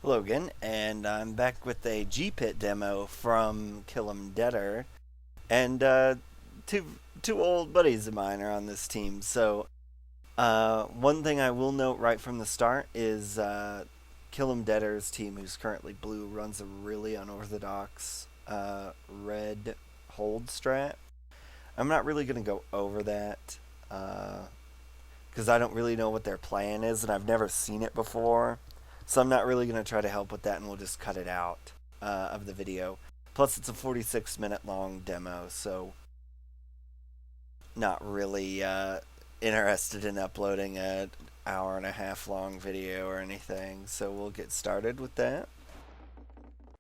Hello again, and I'm back with a GPIT demo from Killemdeader, and two old buddies of mine are on this team. So one thing I will note right from the start is Killemdeader's team, who's currently blue, runs a really unorthodox red hold strat. I'm not really going to go over that because I don't really know what their plan is, and I've never seen it before. So I'm not really going to try to help with that, and we'll just cut it out of the video. Plus, it's a 46-minute long demo, so not really interested in uploading an hour-and-a-half long video or anything. So we'll get started with that.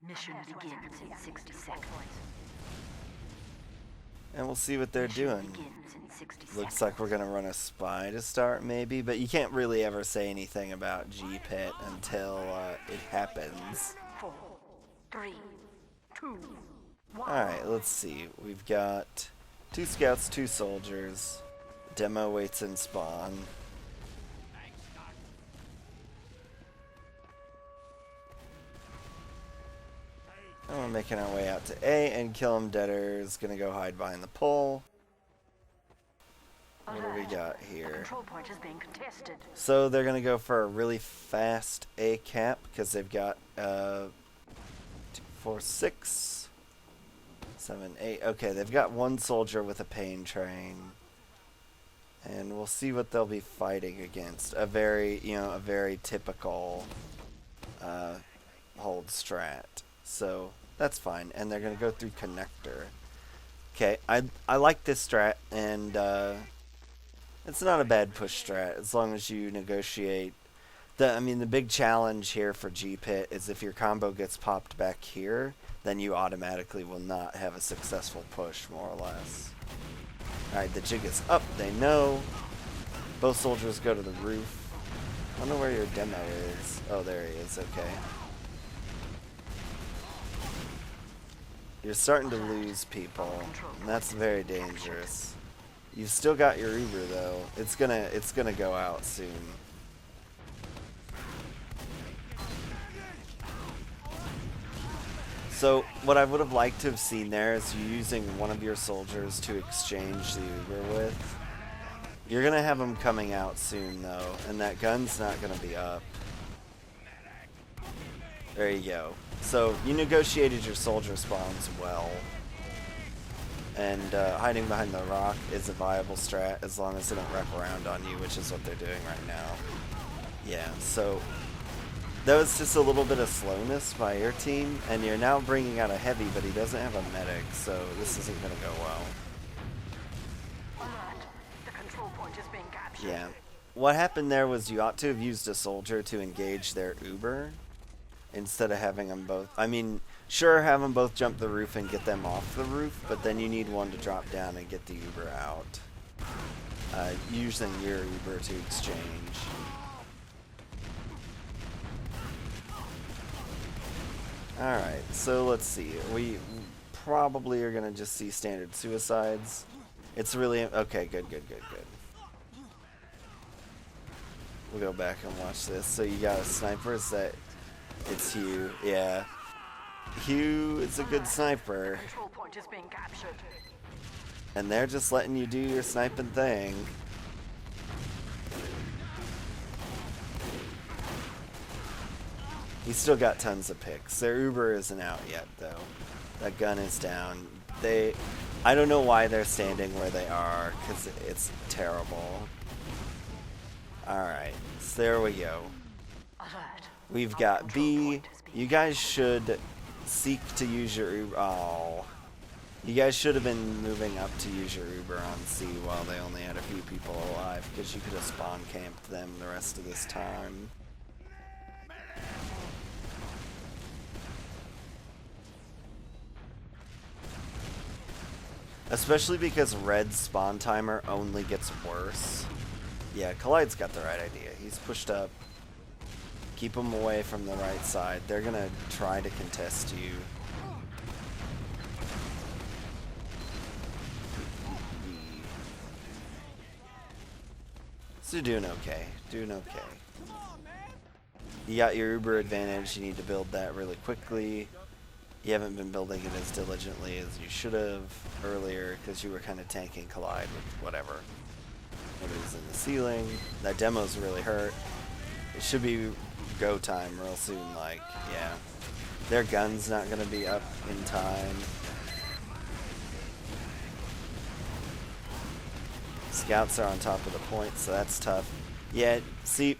Mission begins in 60 seconds. And we'll see what they're doing. Looks like we're going to run a spy to start, maybe, but you can't really ever say anything about GPIT until it happens. 4, 3, 2, 1. Alright, let's see. We've got 2 scouts, 2 soldiers. Demo waits in spawn. And we're making our way out to A, and Killemdeader is going to go hide behind the pole. What do we got here? Control point is being contested. So they're going to go for a really fast A cap because they've got 2, 4, 6, 7, 8. Okay, they've got 1 soldier with a pain train. And we'll see what they'll be fighting against. A very typical hold strat. So that's fine. And they're going to go through connector. Okay, I like this strat, and it's not a bad push strat as long as you negotiate. The big challenge here for GPIT is if your combo gets popped back here, then you automatically will not have a successful push, more or less. Alright, the jig is up, they know. Both soldiers go to the roof. I don't know where your demo is. Oh, there he is, okay. You're starting to lose people, and that's very dangerous. You've still got your Uber though. It's gonna go out soon. So what I would have liked to have seen there is you using one of your soldiers to exchange the Uber with. You're gonna have them coming out soon though, and that gun's not gonna be up. There you go. So you negotiated your soldier spawns well. And hiding behind the rock is a viable strat as long as they don't wrap around on you, which is what they're doing right now. Yeah, so that was just a little bit of slowness by your team, and you're now bringing out a heavy, but he doesn't have a medic, so this isn't going to go well. Alert. The control point is being captured. Yeah. What happened there was you ought to have used a soldier to engage their Uber instead of having them both. Sure, have them both jump the roof and get them off the roof, but then you need one to drop down and get the Uber out. Using your Uber to exchange. Alright, so let's see. We probably are going to just see standard suicides. It's really... Okay, good. We'll go back and watch this. So you got a sniper. Is that... It's Hugh. Yeah. Hugh is a good sniper. Control point is being captured. And they're just letting you do your sniping thing. He's still got tons of picks. Their Uber isn't out yet, though. That gun is down. I don't know why they're standing where they are, because it's terrible. Alright, so there we go. Alert. We've got B. You guys should seek to use your Uber. Oh. You guys should have been moving up to use your Uber on C while they only had a few people alive, because you could have spawn camped them the rest of this time. Especially because Red's spawn timer only gets worse. Yeah, Collide's got the right idea. He's pushed up. Keep them away from the right side. They're going to try to contest you. So doing okay. Doing okay. You got your Uber advantage. You need to build that really quickly. You haven't been building it as diligently as you should have earlier because you were kind of tanking Collide with whatever. What is in the ceiling. That demo's really hurt. It should be go time real soon, like, yeah. Their gun's not going to be up in time. Scouts are on top of the point, so that's tough. Yeah, see,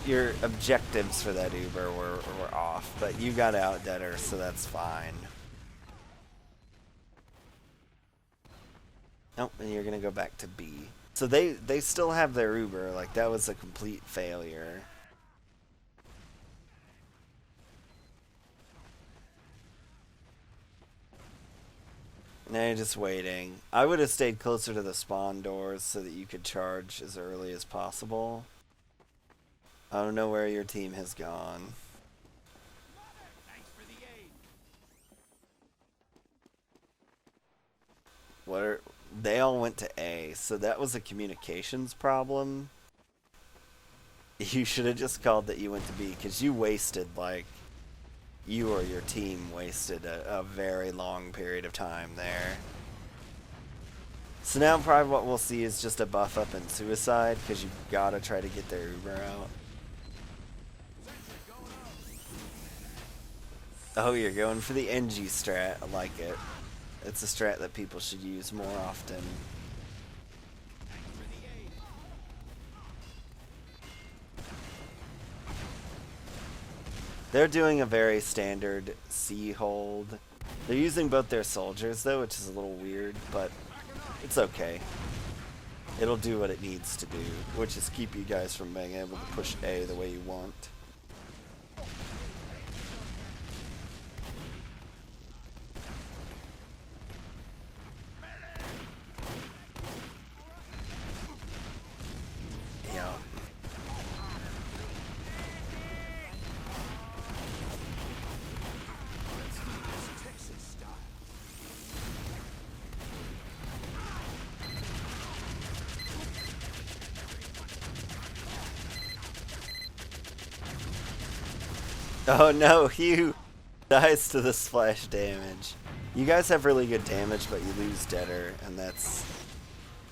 your objectives for that Uber were off, but you got out deader, so that's fine. Oh, and you're going to go back to B. So they still have their Uber, like that was a complete failure. Now you're just waiting. I would have stayed closer to the spawn doors so that you could charge as early as possible. I don't know where your team has gone. They all went to A, so that was a communications problem. You should have just called that you went to B, because you wasted, like, you or your team wasted a very long period of time there. So now probably what we'll see is just a buff up in suicide, because you've got to try to get their Uber out. Oh, you're going for the NG strat. I like it. It's a strat that people should use more often. They're doing a very standard C hold. They're using both their soldiers though, which is a little weird, but it's okay. It'll do what it needs to do, which is keep you guys from being able to push A the way you want. Yeah. Oh no, Hugh dies to the splash damage. You guys have really good damage, but you lose deader, and that's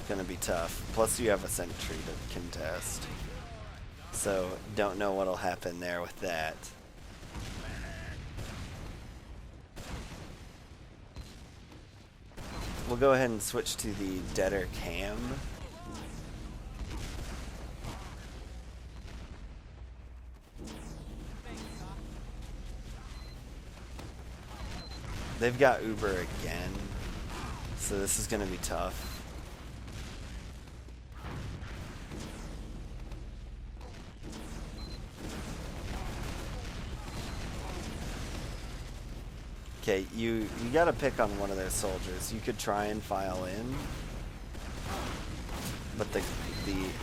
gonna be tough. Plus you have a sentry to contest. So don't know what'll happen there with that. We'll go ahead and switch to the deader cam. They've got Uber again, so this is going to be tough. Okay, you got to pick on one of their soldiers. You could try and file in, but the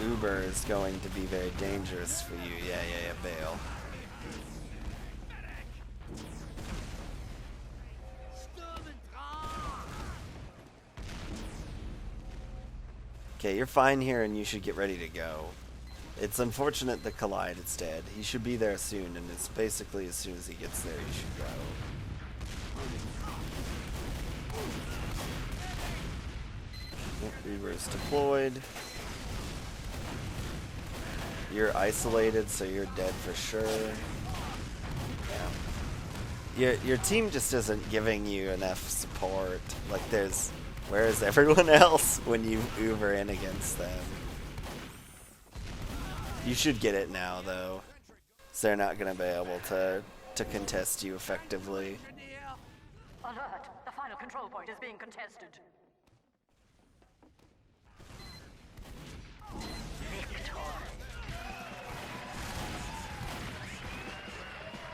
Uber is going to be very dangerous for you. Yeah, bail. Okay, you're fine here and you should get ready to go. It's unfortunate that Collide is dead. He should be there soon, and it's basically as soon as he gets there you should go. Uber's deployed. You're isolated, so you're dead for sure. Yeah. Your team just isn't giving you enough support. Like where is everyone else when you Uber in against them? You should get it now, though. So they're not going to be able to contest you effectively. Alert! The final control point is being contested. Victor.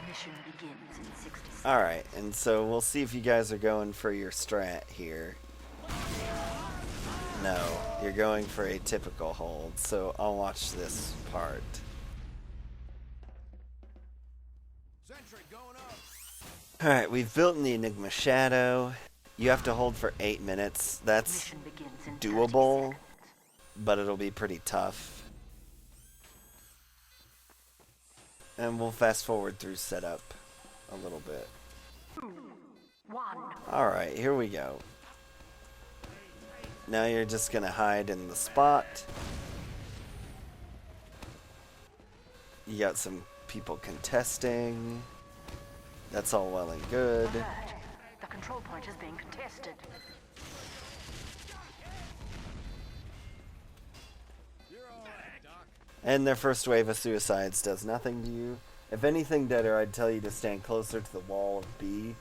Mission begins in 60 seconds. Alright, and so we'll see if you guys are going for your strat here. No, you're going for a typical hold, so I'll watch this part. Alright, we've built in the Enigma Shadow. You have to hold for 8 minutes. That's doable, but it'll be pretty tough. And we'll fast forward through setup a little bit. 2, 1. Alright, here we go. Now you're just gonna hide in the spot. You got some people contesting. That's all well and good. Alert. The control point is being contested. And their first wave of suicides does nothing to you. If anything, Deader, I'd tell you to stand closer to the wall of B.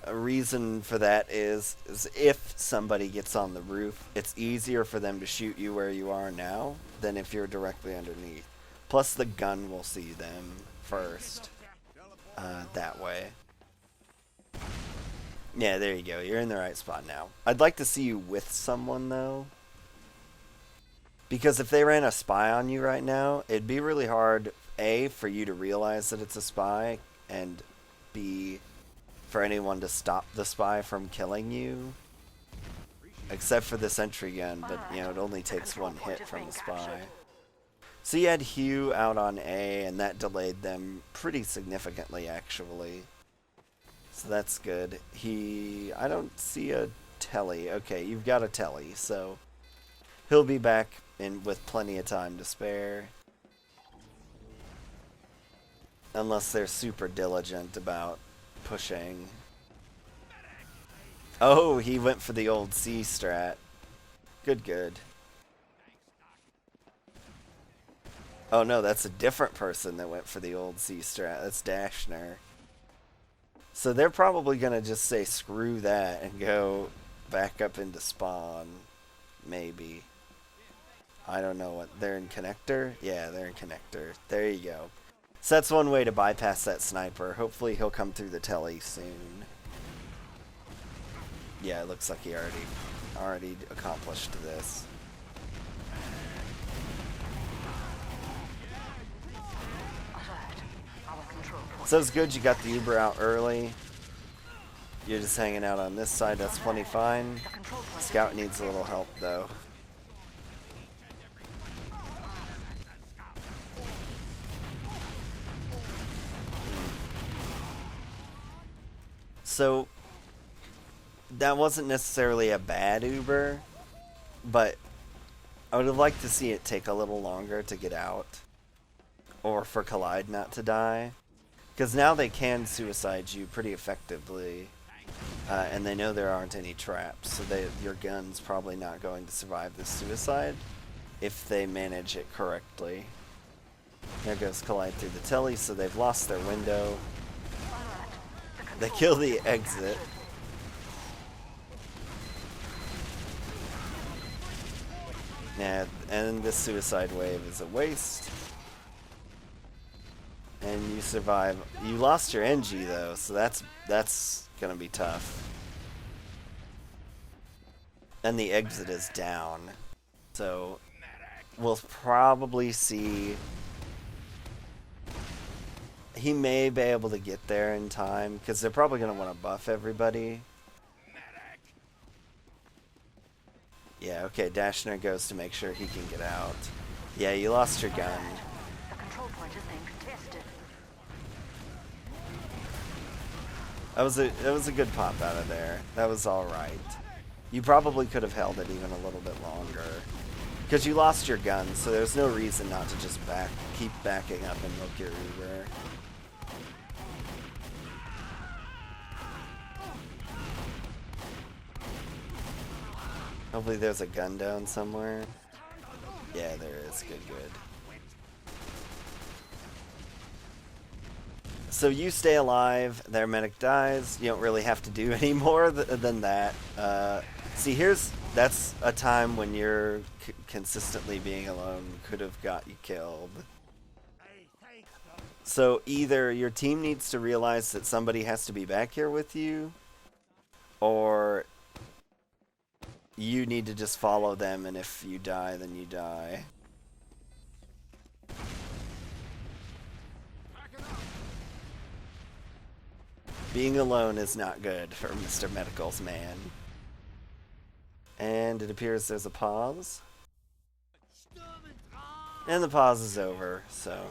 A reason for that is if somebody gets on the roof, it's easier for them to shoot you where you are now than if you're directly underneath. Plus, the gun will see them first. That way. Yeah, there you go. You're in the right spot now. I'd like to see you with someone, though. Because if they ran a spy on you right now, it'd be really hard, A, for you to realize that it's a spy, and B, for anyone to stop the spy from killing you. Except for the sentry gun, but, you know, it only takes one hit from the spy. So you had Hugh out on A, and that delayed them pretty significantly, actually. So that's good. I don't see a telly. Okay, you've got a telly, so he'll be back in with plenty of time to spare. Unless they're super diligent about pushing. Oh, he went for the old C strat. Good, good. Oh no, that's a different person that went for the old C strat. That's Dashner. So they're probably going to just say screw that and go back up into spawn. Maybe. I don't know what. They're in connector? Yeah, they're in connector. There you go. So that's one way to bypass that sniper. Hopefully he'll come through the telly soon. Yeah, it looks like he already accomplished this. So it's good you got the Uber out early. You're just hanging out on this side, that's plenty fine. Scout needs a little help though. So that wasn't necessarily a bad Uber, but I would have liked to see it take a little longer to get out. Or for Collide not to die. Because now they can suicide you pretty effectively. And they know there aren't any traps. So your gun's probably not going to survive this suicide. If they manage it correctly. There goes Collide through the telly, so they've lost their window. They kill the exit. Yeah, and this suicide wave is a waste. And you survive. You lost your NG though, so that's gonna be tough. And the exit is down. So we'll probably see. He may be able to get there in time, because they're probably going to want to buff everybody. Yeah, okay, Dashner goes to make sure he can get out. Yeah, you lost your gun. The control point is being contested. That was a good pop out of there. That was alright. You probably could have held it even a little bit longer. Because you lost your gun, so there's no reason not to just keep backing up and look your Uber. Hopefully there's a gun down somewhere. Yeah, there is. Good, good. So you stay alive, their medic dies, you don't really have to do any more than that. See, that's a time when you're consistently being alone could have got you killed. So either your team needs to realize that somebody has to be back here with you, or you need to just follow them, and if you die, then you die. Being alone is not good for Mr. Medical's man. And it appears there's a pause. And the pause is over, so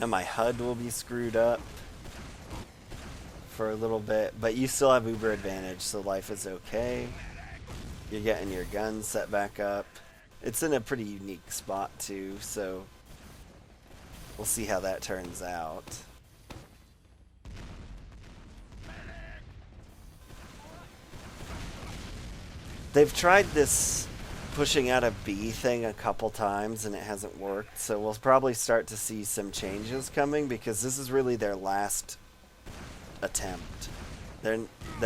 Now my HUD will be screwed up for a little bit, but you still have Uber advantage, so life is okay. You're getting your gun set back up. It's in a pretty unique spot too, so we'll see how that turns out. They've tried this pushing out a B thing a couple times and it hasn't worked, so we'll probably start to see some changes coming because this is really their last attempt. They're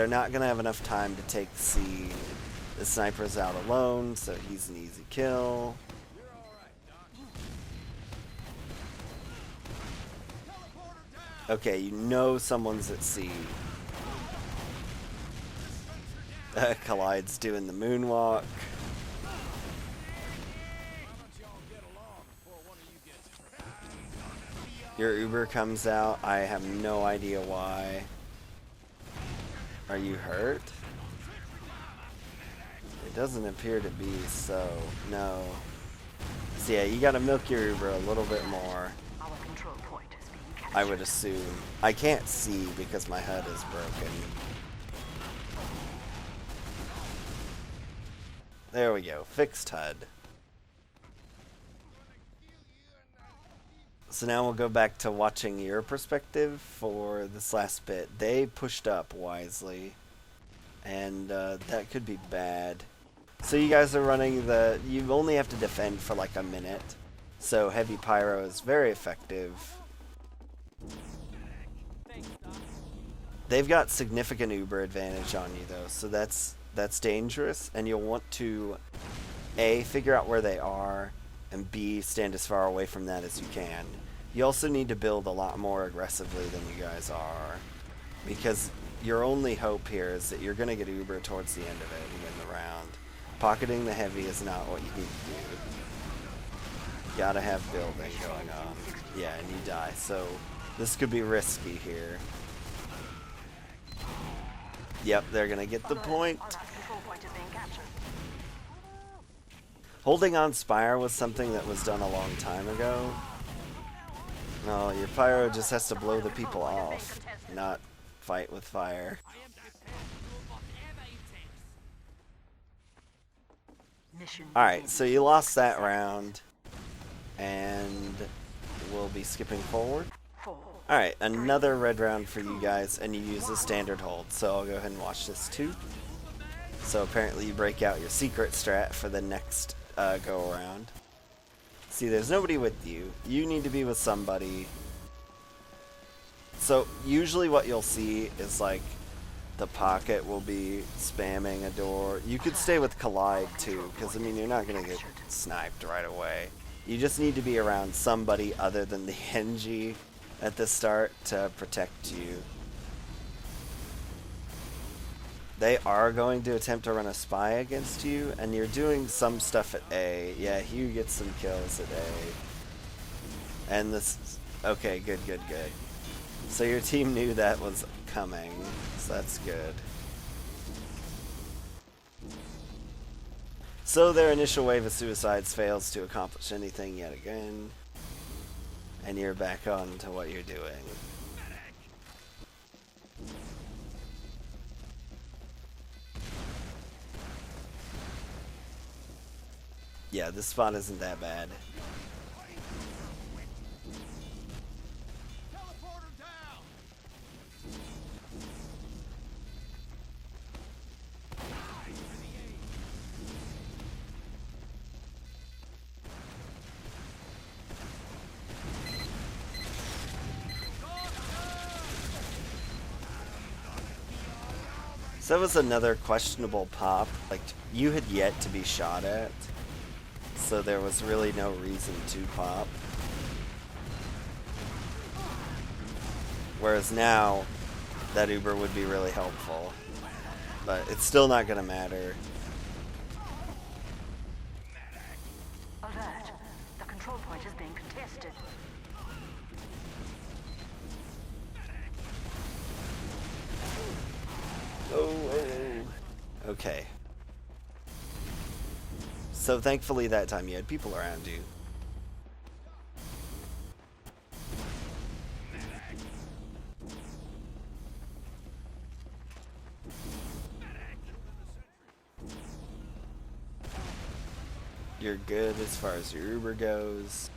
not gonna have enough time to take C. The sniper's out alone, so he's an easy kill. Okay, you know someone's at C. Collide's doing the moonwalk. Your Uber comes out. I have no idea why. Are you hurt? It doesn't appear to be, so no. So yeah, you gotta milk your Uber a little bit more. I would assume. I can't see because my HUD is broken. There we go. Fixed HUD. So now we'll go back to watching your perspective for this last bit. They pushed up wisely, and that could be bad. So you guys are running the... You only have to defend for like a minute, so heavy pyro is very effective. They've got significant Uber advantage on you though, so that's dangerous, and you'll want to A, figure out where they are, and B, stand as far away from that as you can. You also need to build a lot more aggressively than you guys are, because your only hope here is that you're going to get Uber towards the end of it and win the round. Pocketing the heavy is not what you need to do. You gotta have building going on. Yeah, and you die, so this could be risky here. Yep, they're going to get the point. Holding on Spire was something that was done a long time ago. No, your pyro just has to blow the people off, not fight with fire. Alright, so you lost that round, and we'll be skipping forward. Alright, another red round for you guys, and you use the standard hold, so I'll go ahead and watch this too. So apparently you break out your secret strat for the next go around. See, there's nobody with you. You need to be with somebody. So usually what you'll see is like the pocket will be spamming a door. You could stay with Collide too, because I mean you're not going to get sniped right away. You just need to be around somebody other than the NG at the start to protect you. They are going to attempt to run a spy against you, and you're doing some stuff at A. Yeah, Hugh gets some kills at A. And this... Okay, good. So your team knew that was coming, so that's good. So their initial wave of suicides fails to accomplish anything yet again. And you're back on to what you're doing. Yeah, this spot isn't that bad. So that was another questionable pop. Like, you had yet to be shot at, so there was really no reason to pop. Whereas now, that Uber would be really helpful. But it's still not going to matter. Alert. The control point is being contested. Oh. Okay. So thankfully that time you had people around you. you're good as far as your Uber goes.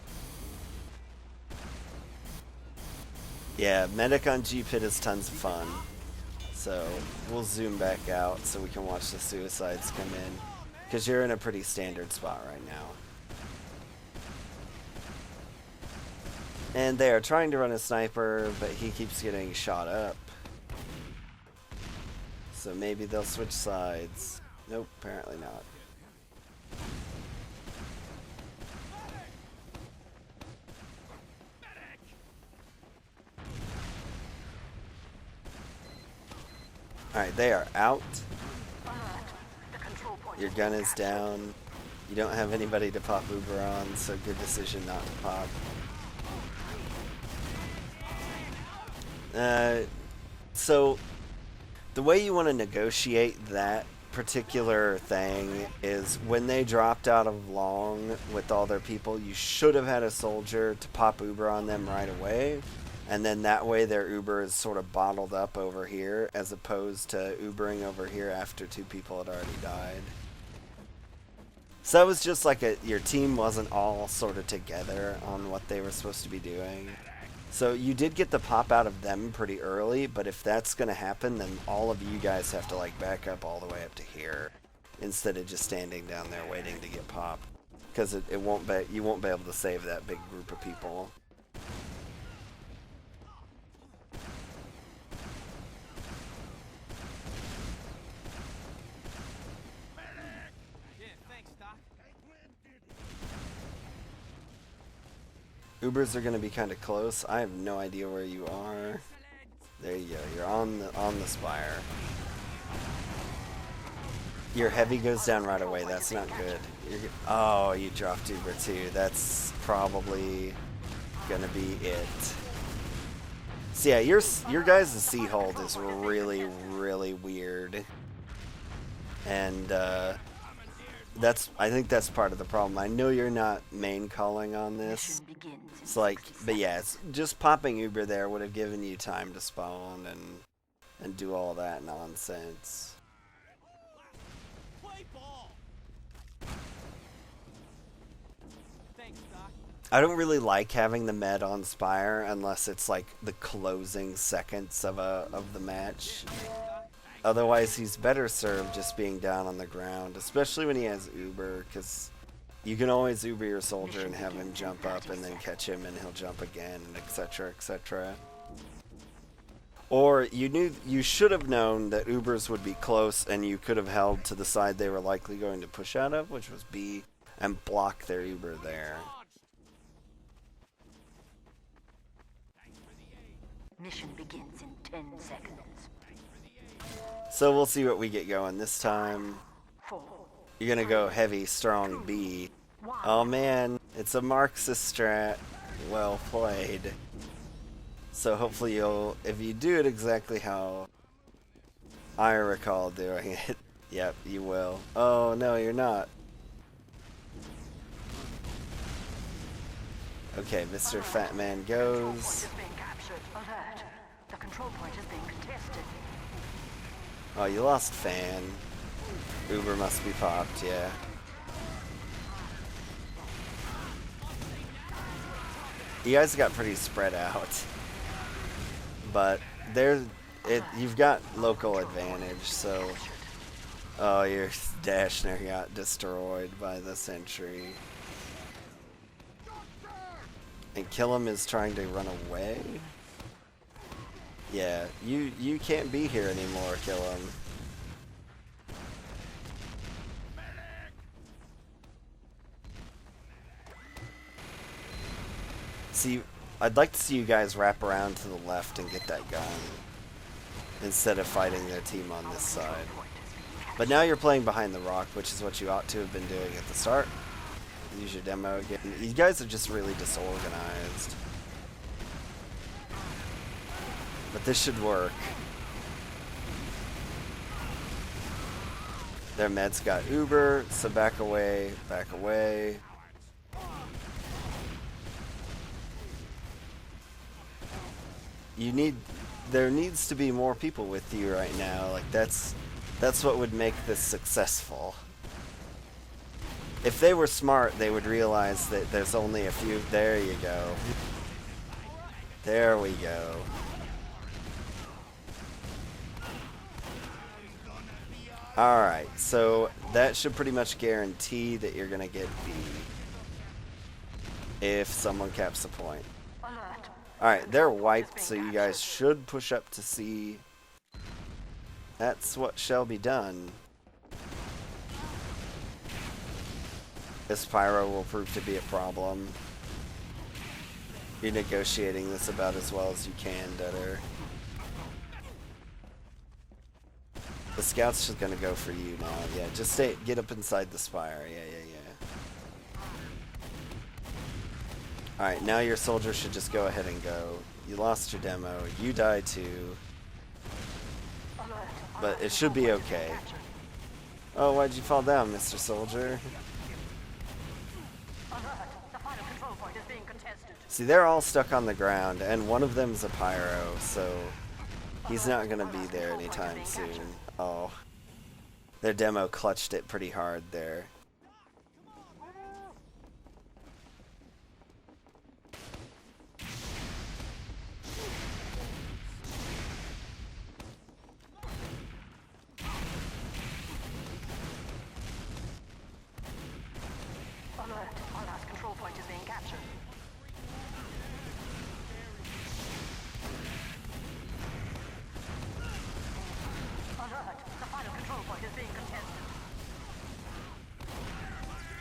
Yeah, medic on GPIT is tons of fun. So we'll zoom back out so we can watch the suicides come in, because you're in a pretty standard spot right now. And they are trying to run a sniper, but he keeps getting shot up. So maybe they'll switch sides. Nope, apparently not. Alright, they are out. Your gun is down. You don't have anybody to pop Uber on, so good decision not to pop. So the way you want to negotiate that particular thing is when they dropped out of long with all their people, you should have had a soldier to pop Uber on them right away. And then that way their Uber is sort of bottled up over here as opposed to Ubering over here after two people had already died. So that was just like your team wasn't all sort of together on what they were supposed to be doing. So you did get the pop out of them pretty early, but if that's going to happen, then all of you guys have to like back up all the way up to here instead of just standing down there waiting to get popped, because you won't be able to save that big group of people. Ubers are going to be kind of close. I have no idea where you are. There you go. You're on the spire. Your heavy goes down right away. That's not good. Oh, you dropped Uber too. That's probably going to be it. So yeah, your guys' sea hold is really, really weird. And I think that's part of the problem. I know you're not main calling on this. It's like, but yeah, it's just popping Uber there would have given you time to spawn and do all that nonsense. I don't really like having the med on Spire unless it's like the closing seconds of the match. Otherwise, he's better served just being down on the ground, especially when he has Uber, because you can always Uber your soldier and have him jump up and then catch him and he'll jump again, and etc, etc. Or you should have known that Ubers would be close and you could have held to the side they were likely going to push out of, which was B, and block their Uber there. Mission begins in 10 seconds. So we'll see what we get going this time. You're gonna go heavy, strong B. Oh man, it's a Marxist strat. Well played. So hopefully if you do it exactly how I recall doing it, yep, you will. Oh no, you're not. Okay, Mr. Fat Man goes. The control point is being contested. Oh, you lost Fan. Uber must be popped, yeah. You guys got pretty spread out. But you've got local advantage, so... Oh, your Dashner got destroyed by the sentry. And Killam is trying to run away? Yeah, you can't be here anymore, Killam. See, I'd like to see you guys wrap around to the left and get that gun instead of fighting their team on this side. But now you're playing behind the rock, which is what you ought to have been doing at the start. Use your demo again. You guys are just really disorganized. But this should work. Their meds got Uber, so back away, back away. There needs to be more people with you right now. Like that's what would make this successful. If they were smart, they would realize that there's only a few. There you go. There we go. Alright, so that should pretty much guarantee that you're going to get B if someone caps the point. Alright, they're wiped, so you guys should push up to C. That's what shall be done. This pyro will prove to be a problem. You're negotiating this about as well as you can, Deader. The scout's just gonna go for you now. Yeah, just stay, get up inside the spire. Yeah. Alright, now your soldier should just go ahead and go. You lost your demo. You die too. But it should be okay. Oh, why'd you fall down, Mr. Soldier? See, they're all stuck on the ground, and one of them's a pyro, so he's not gonna be there anytime soon. Oh. Their demo clutched it pretty hard there.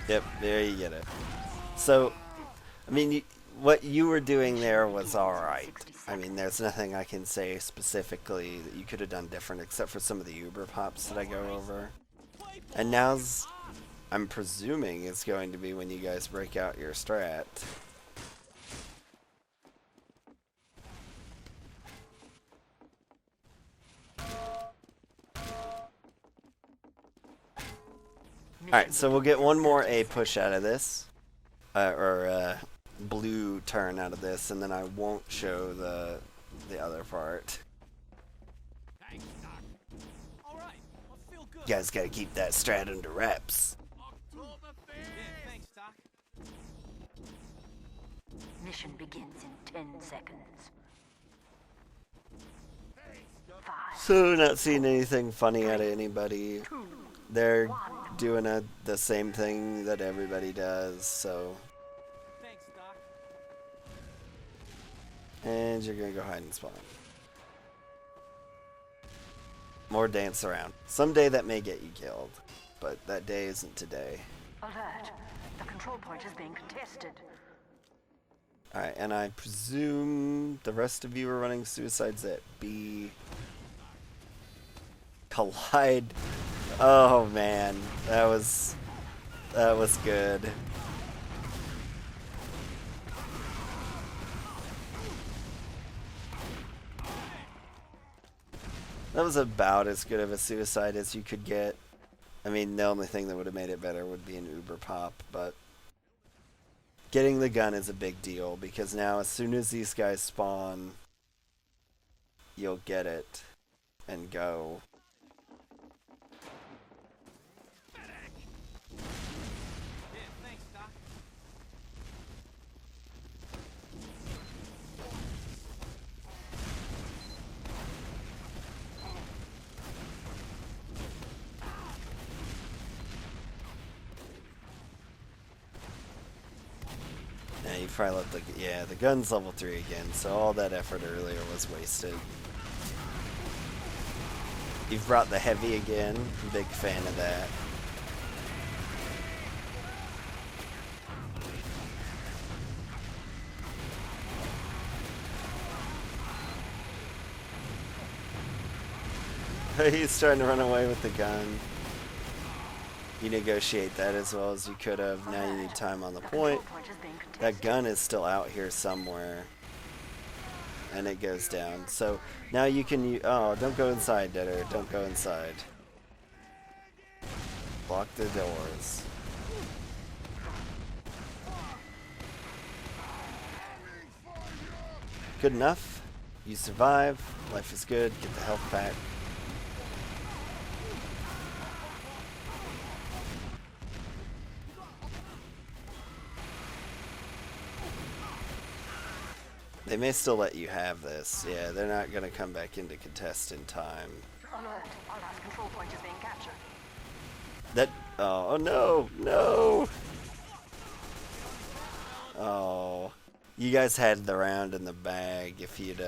Yep, there you get it. So, I mean, what you were doing there was alright. I mean, there's nothing I can say specifically that you could have done different except for some of the Uber pops that I go over. And now's, I'm presuming, it's going to be when you guys break out your strat. Alright, so we'll get one more A push out of this. Blue turn out of this, and then I won't show the other part. You guys gotta keep that strat under wraps. Mission begins in 10 seconds. 5. So, not seeing anything funny out of anybody. They're doing the same thing that everybody does, so. Thanks, Doc. And you're gonna go hide and spawn. More dance around. Someday that may get you killed, but that day isn't today. Alert. The control point is being contested. Alright, and I presume the rest of you are running suicides at B. Collide. Oh man, that was good. That was about as good of a suicide as you could get. I mean, the only thing that would have made it better would be an Uber pop, but getting the gun is a big deal because now as soon as these guys spawn, you'll get it and go. Yeah, you probably let the gun's level 3 again, so all that effort earlier was wasted. You've brought the heavy again, big fan of that. He's trying to run away with the gun. You negotiate that as well as you could have. Now you need time on the point. That gun is still out here somewhere. And it goes down. So now you can... Oh, don't go inside, Deader. Don't go inside. Lock the doors. Good enough. You survive. Life is good. Get the health back. They may still let you have this. Yeah, they're not going to come back into contest in time. Alert. Our last control point is being captured. That... Oh, no! No! Oh. You guys had the round in the bag if you'd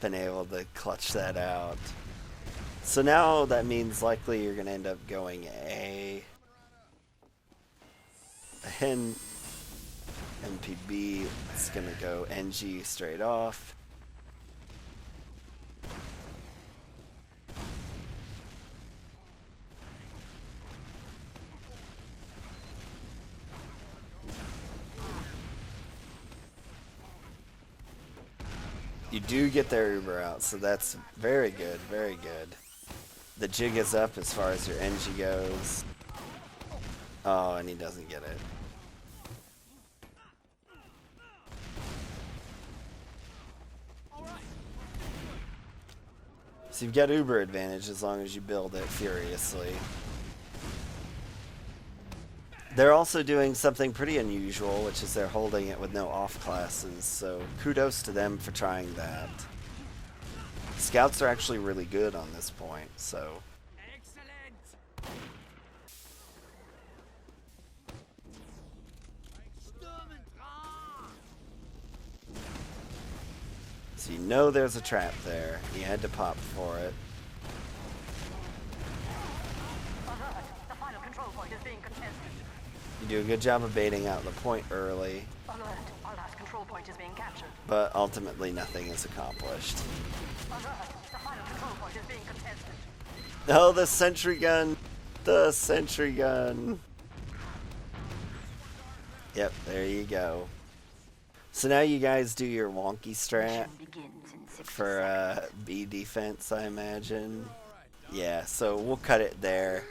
been able to clutch that out. So now that means likely you're going to end up going A. And MPB is going to go NG straight off. You do get their Uber out, so that's very good, very good. The jig is up as far as your NG goes. Oh, and he doesn't get it. So you've got Uber advantage as long as you build it furiously. They're also doing something pretty unusual, which is they're holding it with no off classes, so kudos to them for trying that. Scouts are actually really good on this point, so... So you know there's a trap there. You had to pop for it. The final control point is being contested. You do a good job of baiting out the point early. Alert. Our last control point is being captured. But ultimately nothing is accomplished. Alert. The final control point is being contested. Oh, the sentry gun! The sentry gun! Yep, there you go. So now you guys do your wonky strat for B defense, I imagine. Yeah, so we'll cut it there.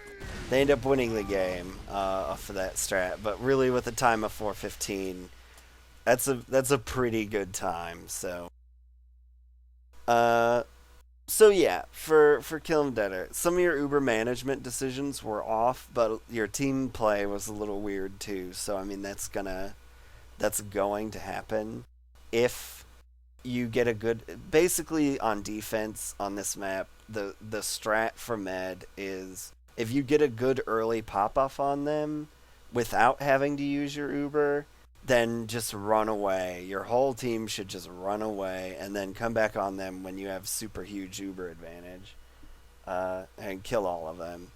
They end up winning the game off of that strat, but really with a time of 4:15, that's a pretty good time. So, so yeah, for Killemdeader, some of your Uber management decisions were off, but your team play was a little weird too. So I mean that's going to happen if you get a good... Basically, on defense on this map, the strat for Med is if you get a good early pop-off on them without having to use your Uber, then just run away. Your whole team should just run away and then come back on them when you have super huge Uber advantage and kill all of them.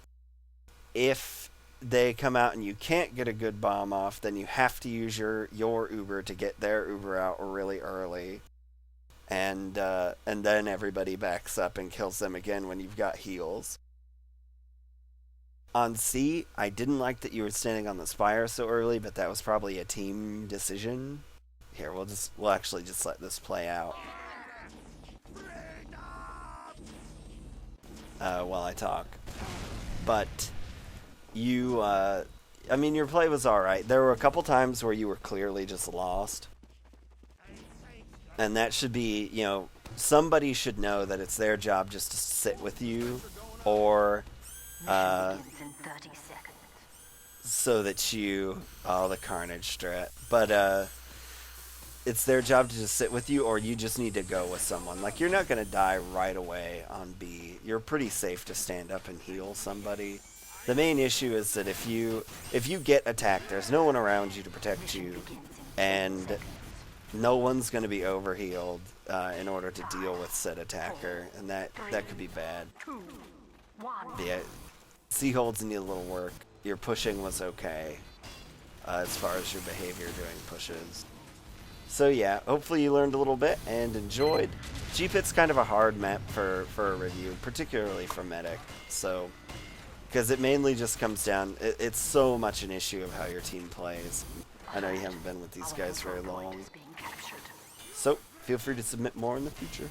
If they come out and you can't get a good bomb off, then you have to use your Uber to get their Uber out really early, and then everybody backs up and kills them again when you've got heals. On C, I didn't like that you were standing on the spire so early, but that was probably a team decision. Here, we'll actually just let this play out while I talk. But you, I mean, your play was alright. There were a couple times where you were clearly just lost. And that should be, you know, somebody should know that it's their job just to sit with you, or, so that you, oh, the carnage strat. But, it's their job to just sit with you, or you just need to go with someone. Like, you're not going to die right away on B. You're pretty safe to stand up and heal somebody. The main issue is that if you get attacked, there's no one around you to protect you, and no one's going to be overhealed in order to deal with said attacker, and that could be bad. Yeah, C holds need a little work. Your pushing was okay as far as your behavior during pushes. So yeah, hopefully you learned a little bit and enjoyed. GPIT's kind of a hard map for a review, particularly for Medic. So, because it mainly just comes down, it's so much an issue of how your team plays. I know you haven't been with these guys very long. So, feel free to submit more in the future.